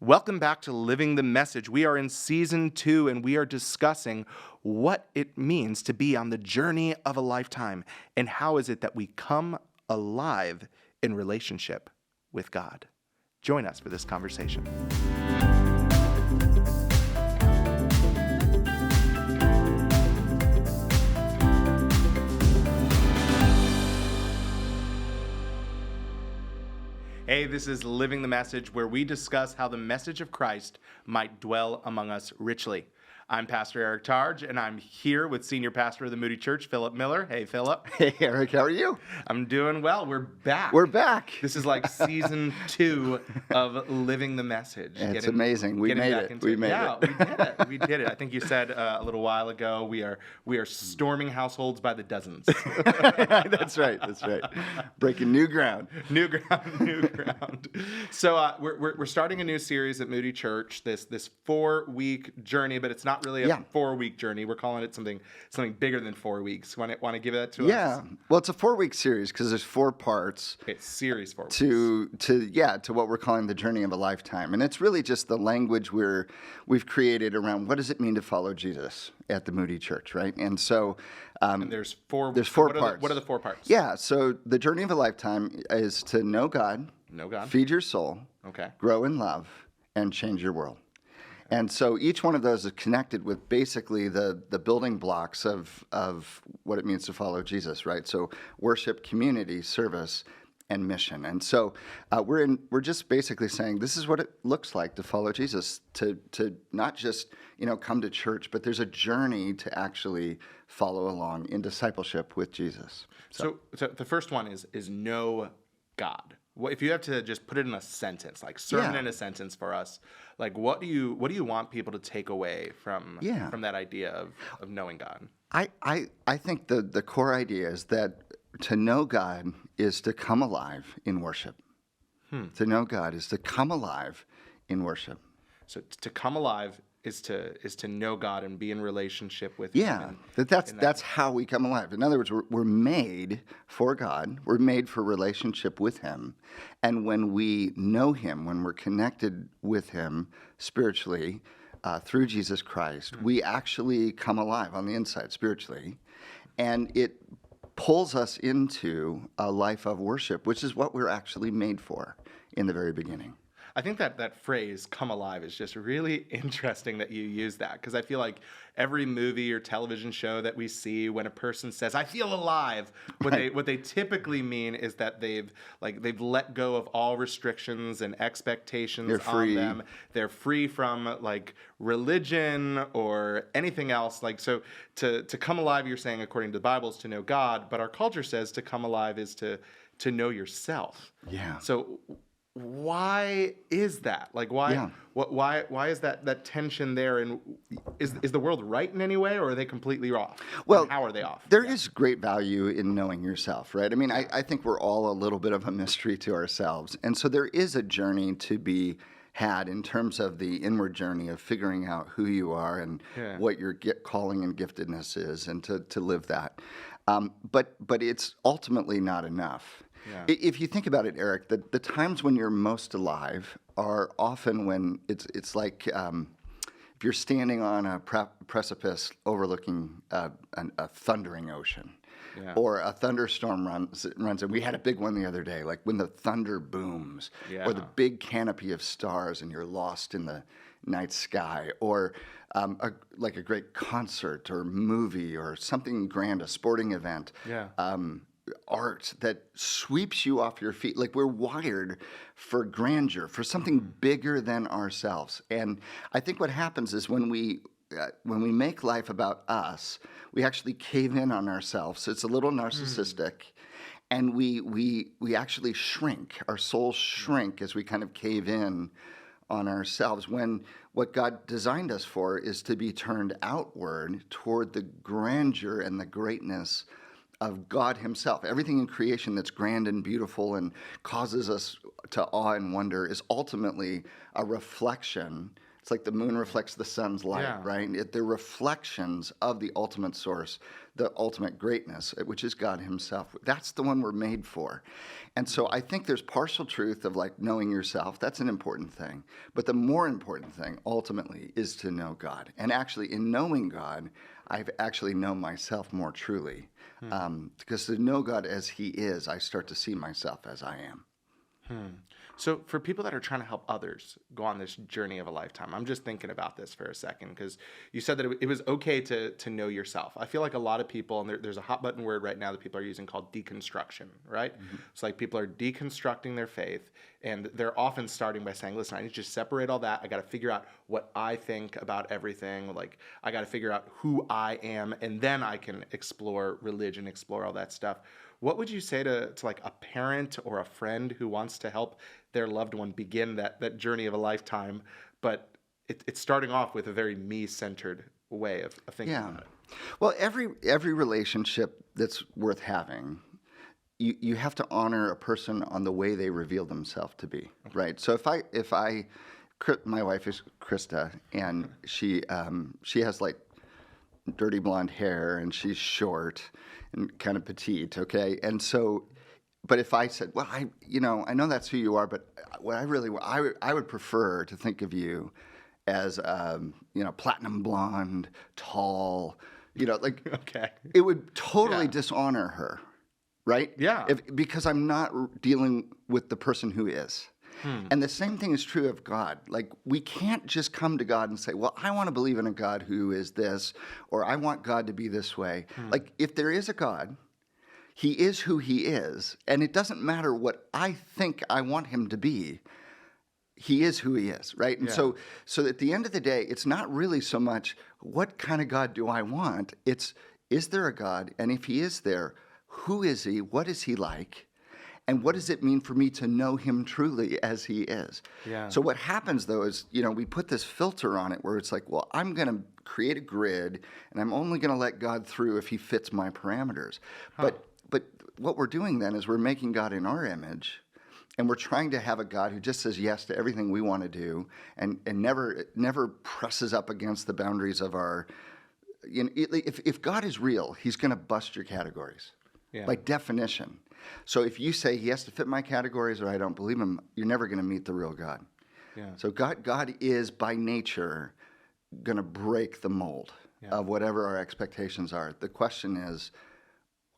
Welcome back to Living the Message. We are in season 2 and we are discussing what it means to be on the journey of a lifetime and how is it that we come alive in relationship with God. Join us for this conversation. Hey, this is Living the Message, where we discuss how the message of Christ might dwell among us richly. I'm Pastor Eric Targe, and I'm here with Senior Pastor of the Moody Church, Philip Miller. Hey, Philip. Hey, Eric, how are you? I'm doing well. We're back. We're back. This is like season 2 of Living the Message. It's amazing. We made it. We made it. We did it. I think you said a little while ago, we are storming households by the dozens. That's right. Breaking new ground. New ground. So we're starting a new series at Moody Church, this 4-week journey, but it's not really a 4-week journey. We're calling it something bigger than 4 weeks. Want to give that to us? Yeah. Well, it's a 4-week series because there's 4 parts. Okay, series 4 weeks. To what we're calling the journey of a lifetime. And it's really just the language we've created around what does it mean to follow Jesus at the Moody Church, right? And so and there's 4 parts. What are the 4 parts? Yeah, so the journey of a lifetime is to know God, feed your soul, grow in love, and change your world. And so each one of those is connected with basically the building blocks of what it means to follow Jesus, right? So worship, community, service, and mission. And so we're just basically saying this is what it looks like to follow Jesus, to not just come to church, but there's a journey to actually follow along in discipleship with Jesus. So the first one is know God. Well, if you have to just put it in a sentence, like sermon in a sentence for us, like what do you want people to take away from that idea of knowing God? I think the core idea is that to know God is to come alive in worship. To know God is to come alive in worship. So to come alive is to know God and be in relationship with Him. Yeah, that's how we come alive. In other words, we're made for God. We're made for relationship with Him. And when we know Him, when we're connected with Him spiritually through Jesus Christ, we actually come alive on the inside spiritually. And it pulls us into a life of worship, which is what we're actually made for in the very beginning. I think that phrase "come alive" is just really interesting that you use that, because I feel like every movie or television show that we see, when a person says "I feel alive," what they typically mean is that they've let go of all restrictions and expectations on them. They're free from like religion or anything else. Like so, to come alive, you're saying according to the Bible is to know God, but our culture says to come alive is to know yourself. Yeah. So why is that? Like, why is that tension there? And is the world right in any way, or are they completely off? Well, and how are they off? There is great value in knowing yourself, right? I mean, I think we're all a little bit of a mystery to ourselves. And so there is a journey to be had in terms of the inward journey of figuring out who you are and what your calling and giftedness is, and to live that. But it's ultimately not enough. Yeah. If you think about it, Eric, the times when you're most alive are often when it's like if you're standing on a precipice overlooking a thundering ocean, or a thunderstorm runs, and we had a big one the other day, like when the thunder booms, or the big canopy of stars and you're lost in the night sky, or like a great concert or movie or something grand, a sporting event. Art that sweeps you off your feet. Like we're wired for grandeur, for something bigger than ourselves. And I think what happens is when we make life about us, we actually cave in on ourselves. It's a little narcissistic, and we actually shrink. Our souls shrink as we kind of cave in on ourselves, when what God designed us for is to be turned outward toward the grandeur and the greatness of God Himself. Everything in creation that's grand and beautiful and causes us to awe and wonder is ultimately a reflection It's like the moon reflects the sun's light, Yeah. right? They're reflections of the ultimate source, the ultimate greatness, which is God himself. That's the one we're made for. And so I think there's partial truth of like knowing yourself. That's an important thing. But the more important thing ultimately is to know God. And actually in knowing God, I've actually known myself more truly. Because to know God as he is, I start to see myself as I am. So for people that are trying to help others go on this journey of a lifetime, I'm just thinking about this for a second because you said that it was okay to know yourself. I feel like a lot of people, and there's a hot button word right now that people are using called deconstruction, right? It's like people are deconstructing their faith, and they're often starting by saying, listen, I need to just separate all that. I got to figure out what I think about everything. Like, I got to figure out who I am, and then I can explore religion, explore all that stuff. What would you say to like a parent or a friend who wants to help their loved one begin that journey of a lifetime, but it's starting off with a very me-centered way of thinking about it? Well, every relationship that's worth having, you have to honor a person on the way they reveal themselves to be, right? So if I my wife is Krista, and she has like dirty blonde hair, and she's short and kind of petite, okay? And so, but if I said, well, I know that's who you are, but what I would prefer to think of you as, platinum blonde, tall, like, Okay. it would totally dishonor her, right? Yeah. Because I'm not dealing with the person who is. And the same thing is true of God. Like, we can't just come to God and say, well, I want to believe in a God who is this, or I want God to be this way. Like, if there is a God, he is who he is, and it doesn't matter what I think I want him to be. He is who he is, right? And so at the end of the day, it's not really so much what kind of God do I want? It's, is there a God? And if he is there, who is he? What is he like? And what does it mean for me to know him truly as he is? Yeah. So what happens, though, is, we put this filter on it where it's like, well, I'm going to create a grid, and I'm only going to let God through if he fits my parameters. But what we're doing then is we're making God in our image, and we're trying to have a God who just says yes to everything we want to do and never presses up against the boundaries of our... if God is real, he's going to bust your categories, by definition. So if you say he has to fit my categories or I don't believe him, you're never going to meet the real God. Yeah. So God is by nature going to break the mold of whatever our expectations are. The question is,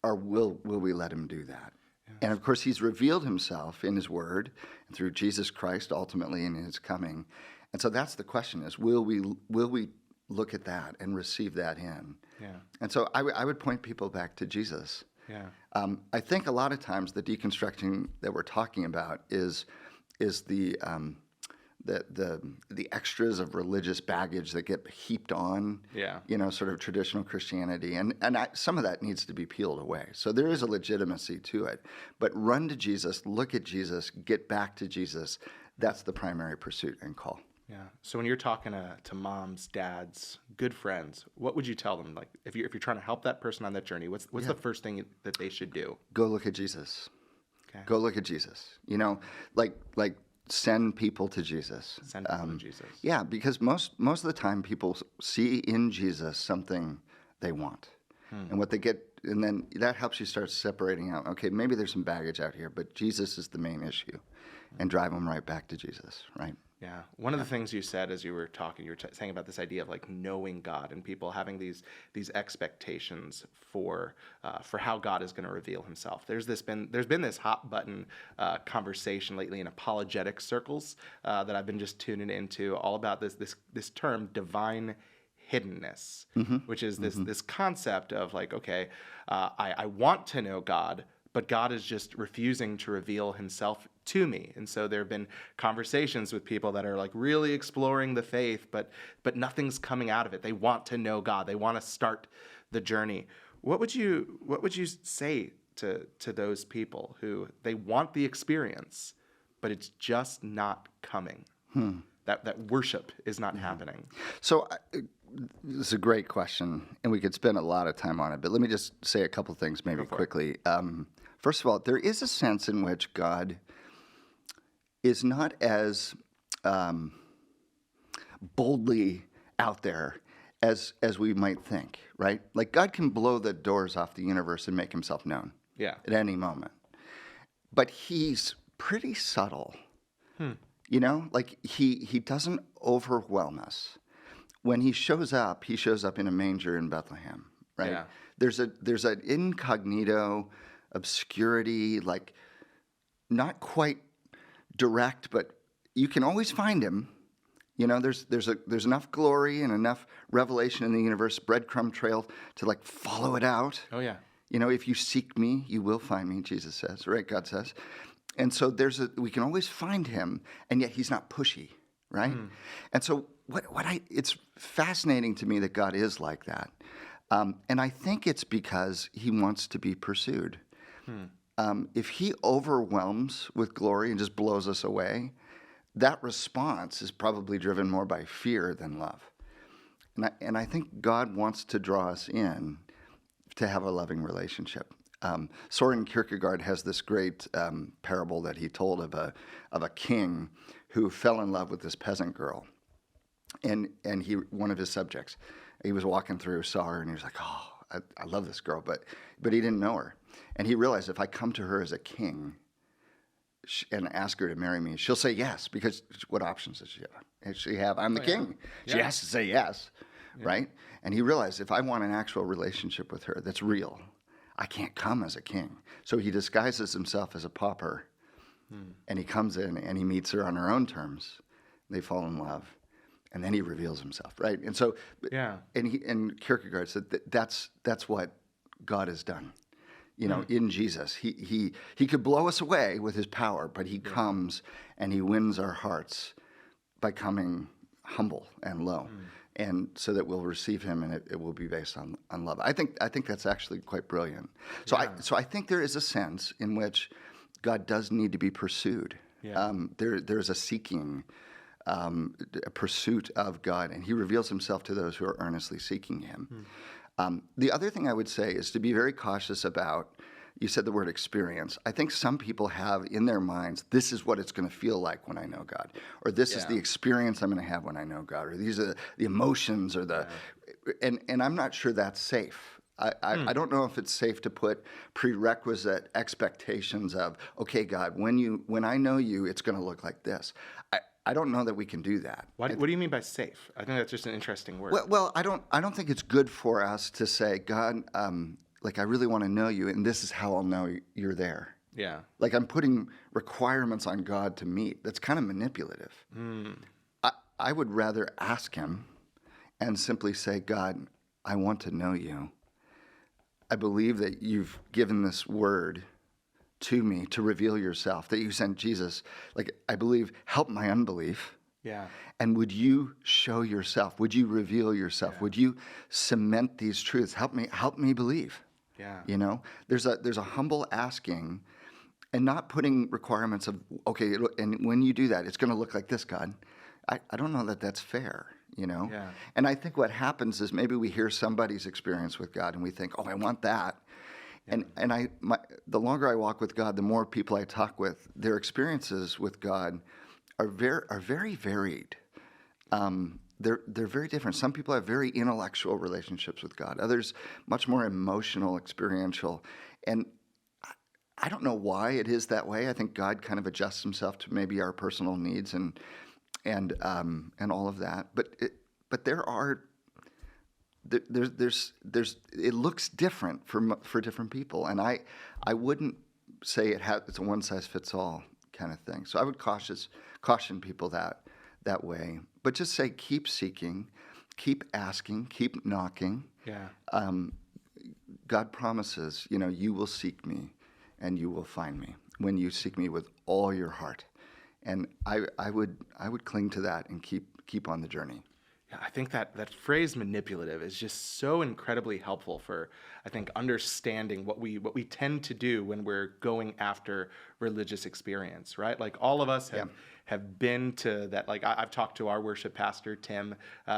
will we let him do that? Yeah. And of course, he's revealed himself in his word and through Jesus Christ ultimately in his coming. And so that's the question: is will we look at that and receive that in? Yeah. And so I would point people back to Jesus. Yeah. I think a lot of times the deconstructing that we're talking about is the extras of religious baggage that get heaped on, sort of traditional Christianity, and some of that needs to be peeled away. So there is a legitimacy to it, but run to Jesus, look at Jesus, get back to Jesus. That's the primary pursuit and call. Yeah. So when you're talking to moms, dads, good friends, what would you tell them? Like, if you're trying to help that person on that journey, what's the first thing that they should do? Go look at Jesus. Okay. Go look at Jesus. Like send people to Jesus. Send people to Jesus. Yeah, because most of the time people see in Jesus something they want, and what they get, and then that helps you start separating out. Okay, maybe there's some baggage out here, but Jesus is the main issue, and drive them right back to Jesus. Right. Yeah. One of the things you said as you were talking, you were saying about this idea of like knowing God and people having these expectations for how God is going to reveal himself. There's been this hot button conversation lately in apologetic circles that I've been just tuning into, all about this term divine hiddenness, which is this concept of like, okay, I want to know God, but God is just refusing to reveal himself to me. And so there have been conversations with people that are like really exploring the faith, but nothing's coming out of it. They want to know God. They want to start the journey. What would you say to those people who they want the experience, but it's just not coming? That worship is not happening. So this is a great question, and we could spend a lot of time on it, but let me just say a couple things maybe quickly. First of all, there is a sense in which God is not as boldly out there as we might think, right? Like God can blow the doors off the universe and make himself known Yeah. at any moment. But he's pretty subtle. Like he doesn't overwhelm us. When he shows up in a manger in Bethlehem, right? Yeah. There's an incognito obscurity, like not quite direct, but you can always find him. There's enough glory and enough revelation in the universe, breadcrumb trail to like follow it out. Oh, yeah. If you seek me, you will find me, Jesus says, right? God says. And so we can always find him, and yet he's not pushy, right? And so it's fascinating to me that God is like that. And I think it's because he wants to be pursued. If he overwhelms with glory and just blows us away, that response is probably driven more by fear than love. And I think God wants to draw us in to have a loving relationship. Soren Kierkegaard has this great parable that he told of a king who fell in love with this peasant girl, and one of his subjects, he was walking through, saw her, and he was like, "Oh, I love this girl," but he didn't know her, and he realized if I come to her as a king and ask her to marry me, she'll say yes, because what options does she have? I'm the king. She has to say yes, right? And he realized if I want an actual relationship with her that's real, I can't come as a king. So he disguises himself as a pauper, and he comes in and he meets her on her own terms. They fall in love, and then he reveals himself, right? And so, and Kierkegaard said that's what God has done. In Jesus, he could blow us away with his power, but he comes and he wins our hearts by coming humble and low. And so that we'll receive him, and it will be based on love. I think that's actually quite brilliant. So I think there is a sense in which God does need to be pursued. There's a seeking, a pursuit of God, and he reveals himself to those who are earnestly seeking him. The other thing I would say is to be very cautious about. You said the word experience. I think some people have in their minds, this is what it's going to feel like when I know God, or this is the experience I'm going to have when I know God, or these are the emotions, or and I'm not sure that's safe. I don't know if it's safe to put prerequisite expectations of, okay, God, when I know you, it's going to look like this. I don't know that we can do that. What do you mean by safe? I think that's just an interesting word. Well, I don't think it's good for us to say, God, like I really want to know you, and this is how I'll know you're there. Yeah. Like I'm putting requirements on God to meet. That's kind of manipulative. I would rather ask him and simply say, God, I want to know you. I believe that you've given this word to me to reveal yourself, that you sent Jesus. Like, I believe, help my unbelief. Yeah. And would you show yourself? Would you reveal yourself? Would you cement these truths? Help me believe. Yeah. There's a humble asking, and not putting requirements of, okay, and when you do that, it's going to look like this, God. I don't know that that's fair, Yeah. And I think what happens is maybe we hear somebody's experience with God and we think, oh, I want that. Yeah. And the longer I walk with God, the more people I talk with, their experiences with God are very varied. They're very different. Some people have very intellectual relationships with God. Others much more emotional, experiential. And I don't know why it is that way. I think God kind of adjusts himself to maybe our personal needs and all of that. But there's it looks different for different people, and I wouldn't say it's a one size fits all kind of thing. So I would caution people that way, but just say keep seeking, keep asking, keep knocking. Yeah. God promises, you will seek me, and you will find me when you seek me with all your heart, and I would cling to that and keep on the journey. Yeah, I think that phrase manipulative is just so incredibly helpful for, I think, understanding what we tend to do when we're going after religious experience, right? Like all of us have been to that. Like I've talked to our worship pastor, Tim,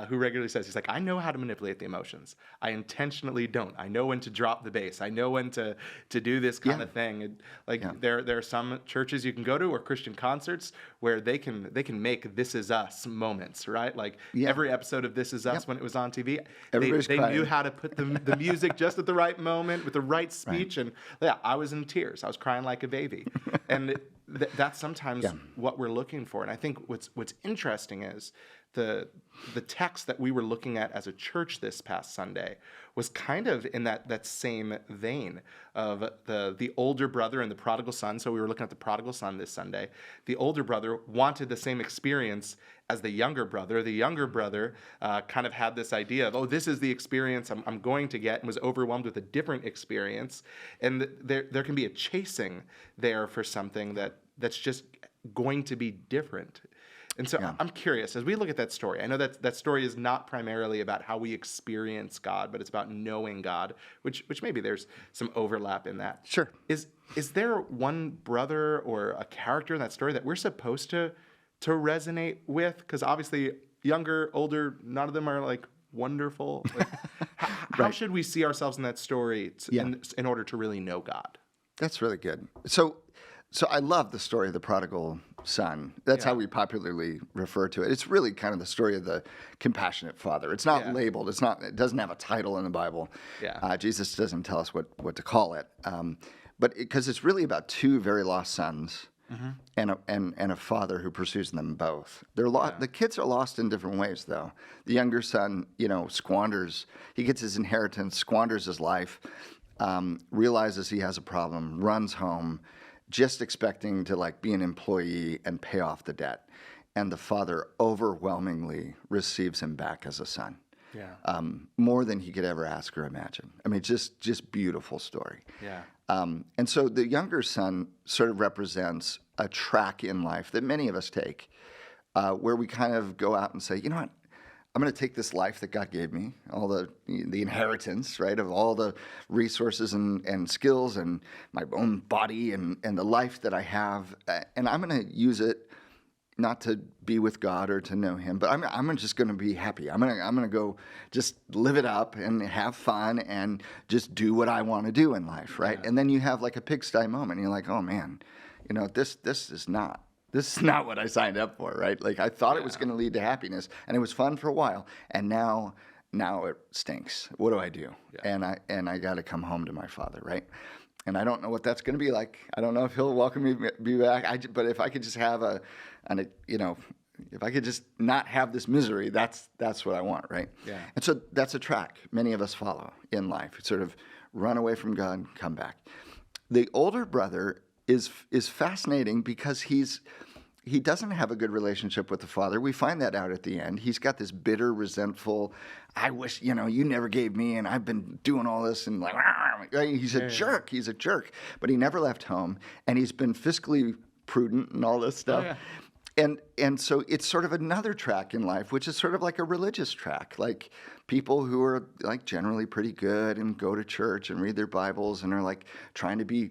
who regularly says, he's like, I know how to manipulate the emotions. I intentionally don't. I know when to drop the bass. I know when to do this kind of thing. And there are some churches you can go to or Christian concerts where they can make This Is Us moments, right? Like every episode of This Is Us when it was on TV, they knew how to put the music just at the right moment with the right speech. And I was in tears. I was crying like a baby. And that's sometimes what we're looking for. And I think what's interesting is the text that we were looking at as a church this past Sunday was kind of in that same vein of the older brother and the prodigal son. So we were looking at the prodigal son this Sunday. The older brother wanted the same experience as the younger brother. The younger brother kind of had this idea of, this is the experience I'm going to get, and was overwhelmed with a different experience. And there can be a chasing there for something that's just going to be different. And so I'm curious, as we look at that story, I know that story is not primarily about how we experience God, but it's about knowing God, which maybe there's some overlap in that. Sure. Is there one brother or a character in that story that we're supposed to resonate with? Because obviously, younger, older, none of them are like wonderful. Like, how should we see ourselves in that story in order to really know God? That's really good. So I love the story of the prodigal son. That's how we popularly refer to it. It's really kind of the story of the compassionate father. It's not labeled. It doesn't have a title in the Bible. Jesus doesn't tell us what to call it. But because it's really about two very lost sons and a father who pursues them both. They're lost. The kids are lost in different ways, though. The younger son, squanders. He gets his inheritance, squanders his life, realizes he has a problem, runs home, just expecting to be an employee and pay off the debt. And the father overwhelmingly receives him back as a son. More than he could ever ask or imagine. I mean, just beautiful story. And so the younger son sort of represents a track in life that many of us take, where we kind of go out and say, you know what? I'm going to take this life that God gave me, all the inheritance, right, of all the resources and skills and my own body and the life that I have, and I'm going to use it not to be with God or to know Him, but I'm just going to be happy. I'm going to go just live it up and have fun and just do what I want to do in life, right? And then you have like a pigsty moment. And you're like, oh man, this is not. This is not what I signed up for, right? Like I thought it was going to lead to happiness, and it was fun for a while, and now it stinks. What do I do? And I got to come home to my father, right? And I don't know what that's going to be like. I don't know if he'll welcome me back. But if I could just have if I could just not have this misery, that's what I want, right? And so that's a track many of us follow in life. Sort of run away from God, come back. The older brother is fascinating because he doesn't have a good relationship with the father. We find that out at the end. He's got this bitter, resentful, I wish, you never gave me, and I've been doing all this, and he's a jerk. He's a jerk. But he never left home, and he's been fiscally prudent and all this stuff. And so it's sort of another track in life, which is sort of like a religious track, like people who are like generally pretty good and go to church and read their Bibles and are like trying to be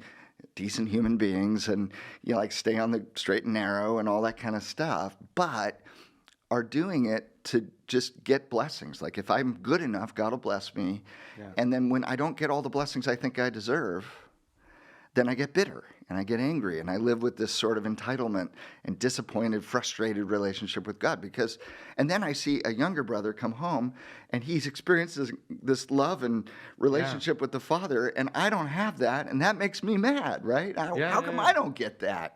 decent human beings and stay on the straight and narrow and all that kind of stuff, but are doing it to just get blessings. Like if I'm good enough, God will bless me. And then when I don't get all the blessings I think I deserve, then I get bitter and I get angry and I live with this sort of entitlement and disappointed, frustrated relationship with God and then I see a younger brother come home and he's experienced this love and relationship with the father, and I don't have that, and that makes me mad, right? How come I don't get that,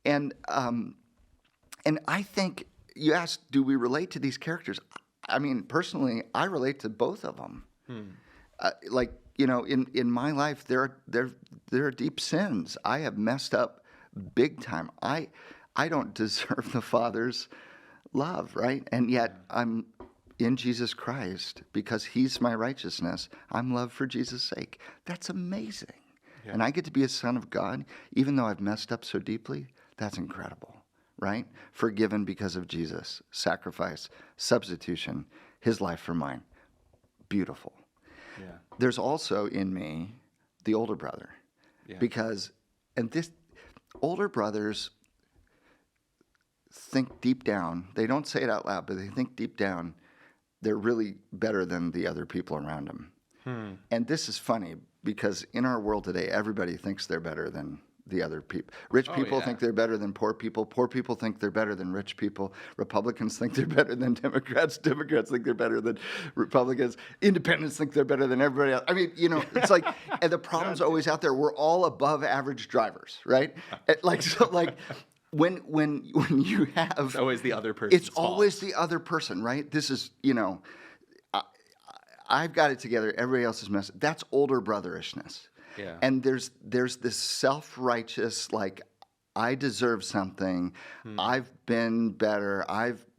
And I think you asked, do we relate to these characters? I mean, personally, I relate to both of them. In my life, there are deep sins. I have messed up big time. I don't deserve the Father's love, right? And yet I'm in Jesus Christ because He's my righteousness. I'm loved for Jesus' sake. That's amazing. And I get to be a son of God, even though I've messed up so deeply. That's incredible, right? Forgiven because of Jesus, sacrifice, substitution, His life for mine. Beautiful. There's also in me the older brother, because, and this older brothers, think deep down, they don't say it out loud, but they think deep down they're really better than the other people around them. And this is funny because in our world today, everybody thinks they're better than the other people. Rich people think they're better than poor people. Poor people think they're better than rich people. Republicans think they're better than Democrats. Democrats think they're better than Republicans. Independents think they're better than everybody else. I mean, it's like, and the problem's always out there. We're all above average drivers, right? When you have, It's always the other person's it's always the other person, right? This is, I've got it together. Everybody else is messed. That's older brotherishness. Yeah. And there's this self-righteous, like, I deserve something. I've been better.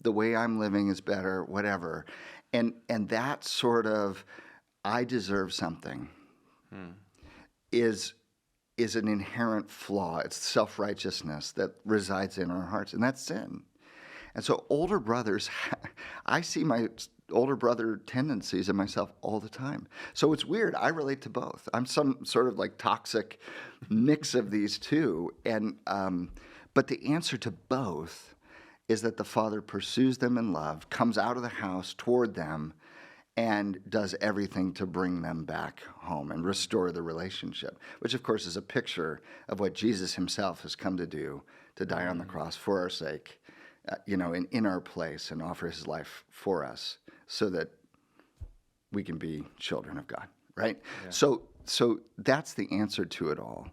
The way I'm living is better, whatever. And that sort of, I deserve something is an inherent flaw. It's self-righteousness that resides in our hearts, and that's sin. And so older brothers, I see my older brother tendencies in myself all the time. So it's weird. I relate to both. I'm some sort of like toxic mix of these two. And but the answer to both is that the Father pursues them in love, comes out of the house toward them, and does everything to bring them back home and restore the relationship, which of course is a picture of what Jesus himself has come to do, to die on the cross for our sake, in our place, and offer his life for us so that we can be children of God, right? Yeah. So that's the answer to it all.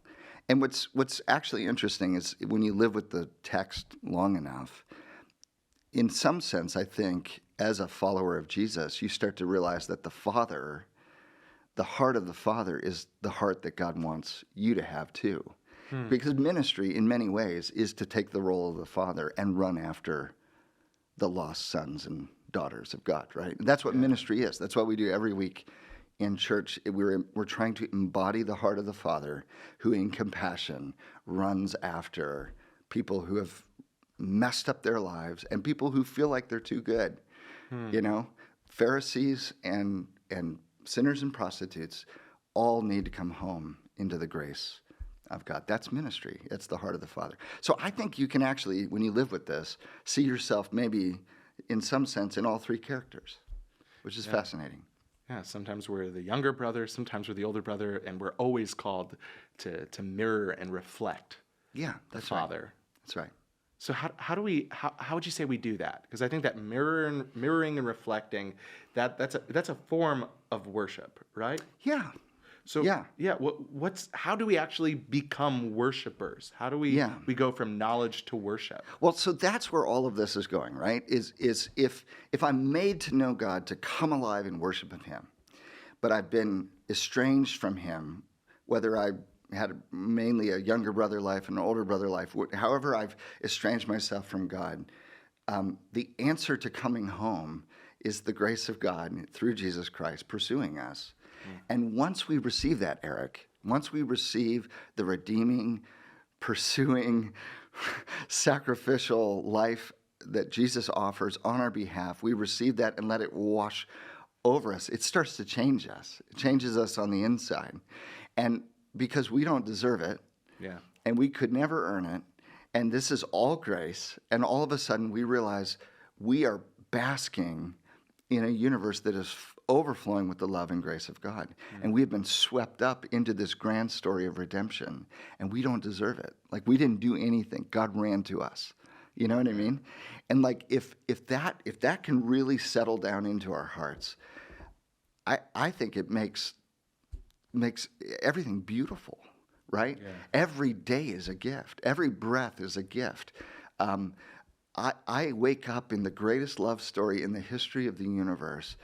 And what's actually interesting is when you live with the text long enough, in some sense, I think, as a follower of Jesus, you start to realize that the Father, the heart of the Father, is the heart that God wants you to have too. Because ministry, in many ways, is to take the role of the Father and run after the lost sons and daughters of God, right? And that's what ministry is. That's what we do every week in church. We're trying to embody the heart of the Father, who in compassion runs after people who have messed up their lives and people who feel like they're too good. Pharisees and sinners and prostitutes all need to come home into the grace of God. That's ministry. It's the heart of the Father. So I think you can actually, when you live with this, see yourself maybe in some sense in all three characters, which is fascinating. Yeah, sometimes we're the younger brother, sometimes we're the older brother, and we're always called to mirror and reflect the Father. Right. That's right. So how would you say we do that? Because I think that mirroring and reflecting, that's a form of worship, right? Yeah. So how do we actually become worshipers? How do we go from knowledge to worship? Well, so that's where all of this is going, right? Is if I'm made to know God, to come alive in worship of him, but I've been estranged from him, whether I had mainly a younger brother life and an older brother life, however I've estranged myself from God, the answer to coming home is the grace of God through Jesus Christ pursuing us. And once we receive that, Eric, once we receive the redeeming, pursuing, sacrificial life that Jesus offers on our behalf, we receive that and let it wash over us. It starts to change us. It changes us on the inside. And because we don't deserve it, and we could never earn it, and this is all grace, and all of a sudden we realize we are basking in a universe that is overflowing with the love and grace of God. And we have been swept up into this grand story of redemption, and we don't deserve it. Like, we didn't do anything. God ran to us. You know what I mean? And like, if that can really settle down into our hearts, I think it makes everything beautiful, right? Yeah. Every day is a gift. Every breath is a gift. I wake up in the greatest love story in the history of the universe.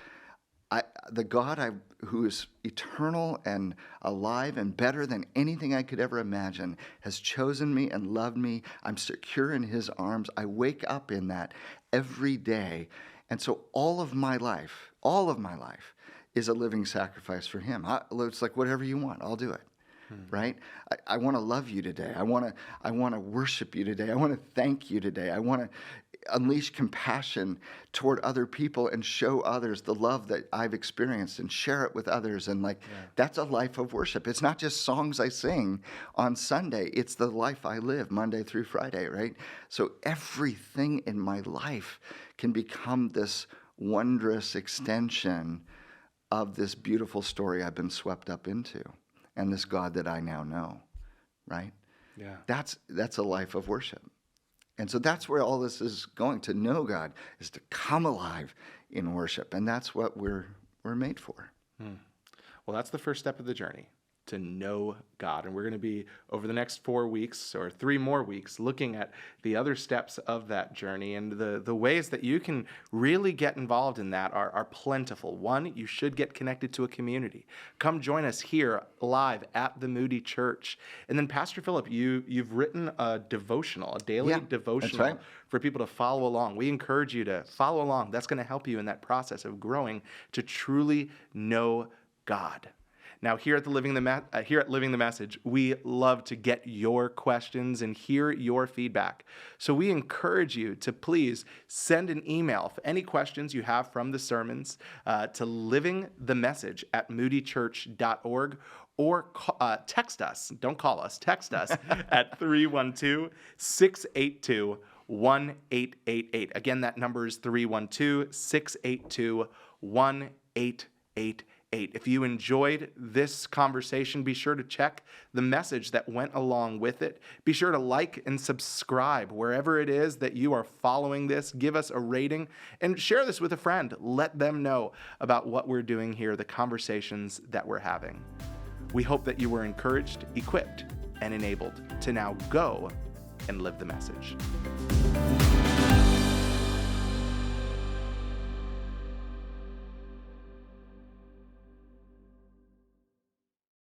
The God who is eternal and alive and better than anything I could ever imagine has chosen me and loved me. I'm secure in his arms. I wake up in that every day. And so all of my life is a living sacrifice for him. It's like, whatever you want, I'll do it. Right? I want to love you today. I want to worship you today. I want to thank you today. I want unleash compassion toward other people and show others the love that I've experienced and share it with others. And that's a life of worship. It's not just songs I sing on Sunday. It's the life I live Monday through Friday, right? So everything in my life can become this wondrous extension of this beautiful story I've been swept up into and this God that I now know, right? Yeah. That's a life of worship. And so that's where all this is going. To know God is to come alive in worship. And that's what we're made for. Well, that's the first step of the journey, to know God. And we're going to be, over the next 4 weeks or 3 more weeks, looking at the other steps of that journey. And the ways that you can really get involved in that are plentiful. One, you should get connected to a community. Come join us here live at the Moody Church. And then, Pastor Philip, you've written a devotional, a daily devotional, that's right, for people to follow along. We encourage you to follow along. That's going to help you in that process of growing to truly know God. Now, here at Living the Message, we love to get your questions and hear your feedback. So we encourage you to please send an email for any questions you have from the sermons to livingthemessage@moodychurch.org, or text us. Don't call us. Text us at 312-682-1888. Again, that number is 312-682-1888. If you enjoyed this conversation, be sure to check the message that went along with it. Be sure to like and subscribe wherever it is that you are following this. Give us a rating and share this with a friend. Let them know about what we're doing here, the conversations that we're having. We hope that you were encouraged, equipped, and enabled to now go and live the message.